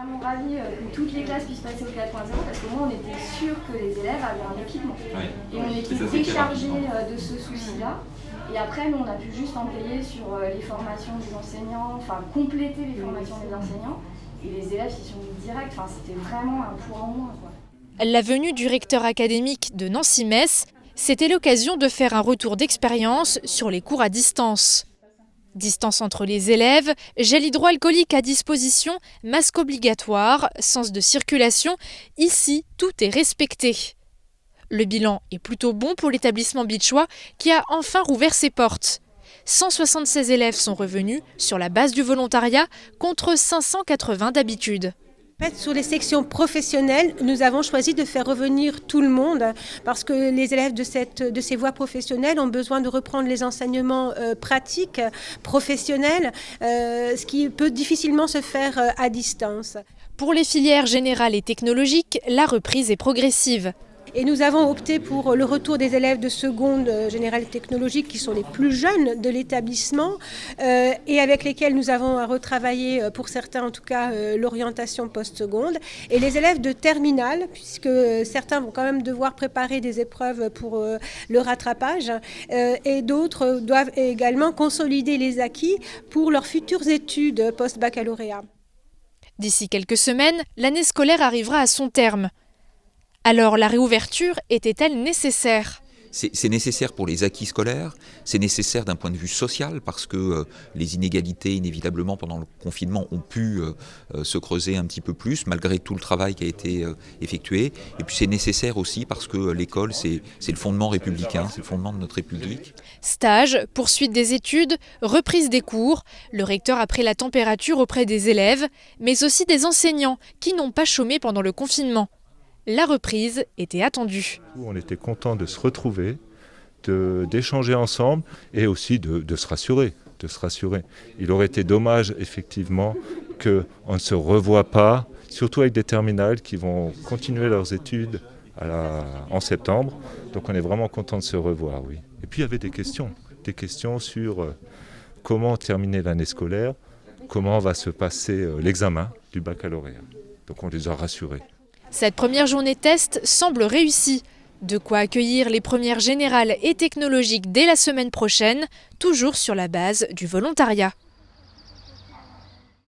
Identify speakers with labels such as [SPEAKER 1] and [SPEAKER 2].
[SPEAKER 1] vraiment ravis que toutes les classes puissent passer au 4.0 parce qu'au moins on était sûr que les élèves avaient un équipement.
[SPEAKER 2] Ouais.
[SPEAKER 1] Et on était déchargés de ce souci-là. Et après, nous, on a pu juste embrayer sur les formations des enseignants, enfin compléter les formations des enseignants. Et les élèves s'y sont mis direct, enfin, c'était vraiment un poids en moins, quoi.
[SPEAKER 3] La venue du recteur académique de Nancy-Metz, c'était l'occasion de faire un retour d'expérience sur les cours à distance. Distance entre les élèves, gel hydroalcoolique à disposition, masque obligatoire, sens de circulation, ici tout est respecté. Le bilan est plutôt bon pour l'établissement bitchois qui a enfin rouvert ses portes. 176 élèves sont revenus sur la base du volontariat contre 580 d'habitude.
[SPEAKER 4] En fait, sur les sections professionnelles, nous avons choisi de faire revenir tout le monde parce que les élèves de ces voies professionnelles ont besoin de reprendre les enseignements pratiques, professionnels, ce qui peut difficilement se faire à distance.
[SPEAKER 3] Pour les filières générales et technologiques, la reprise est progressive.
[SPEAKER 4] Et nous avons opté pour le retour des élèves de seconde générale et technologique qui sont les plus jeunes de l'établissement et avec lesquels nous avons à retravailler, pour certains en tout cas, l'orientation post-seconde. Et les élèves de terminale, puisque certains vont quand même devoir préparer des épreuves pour le rattrapage et d'autres doivent également consolider les acquis pour leurs futures études post-baccalauréat.
[SPEAKER 3] D'ici quelques semaines, l'année scolaire arrivera à son terme. Alors la réouverture était-elle nécessaire ?
[SPEAKER 2] C'est nécessaire pour les acquis scolaires, c'est nécessaire d'un point de vue social parce que les inégalités inévitablement pendant le confinement ont pu se creuser un petit peu plus malgré tout le travail qui a été effectué. Et puis c'est nécessaire aussi parce que l'école c'est le fondement républicain, c'est le fondement de notre République.
[SPEAKER 3] Stage, poursuite des études, reprise des cours, le recteur a pris la température auprès des élèves, mais aussi des enseignants qui n'ont pas chômé pendant le confinement. La reprise était attendue.
[SPEAKER 5] On était content de se retrouver, d'échanger ensemble et aussi de se rassurer. Il aurait été dommage effectivement qu'on ne se revoie pas, surtout avec des terminales qui vont continuer leurs études en septembre. Donc on est vraiment content de se revoir, oui. Et puis il y avait des questions sur comment terminer l'année scolaire, comment va se passer l'examen du baccalauréat. Donc on les a rassurés.
[SPEAKER 3] Cette première journée test semble réussie. De quoi accueillir les premières générales et technologiques dès la semaine prochaine, toujours sur la base du volontariat.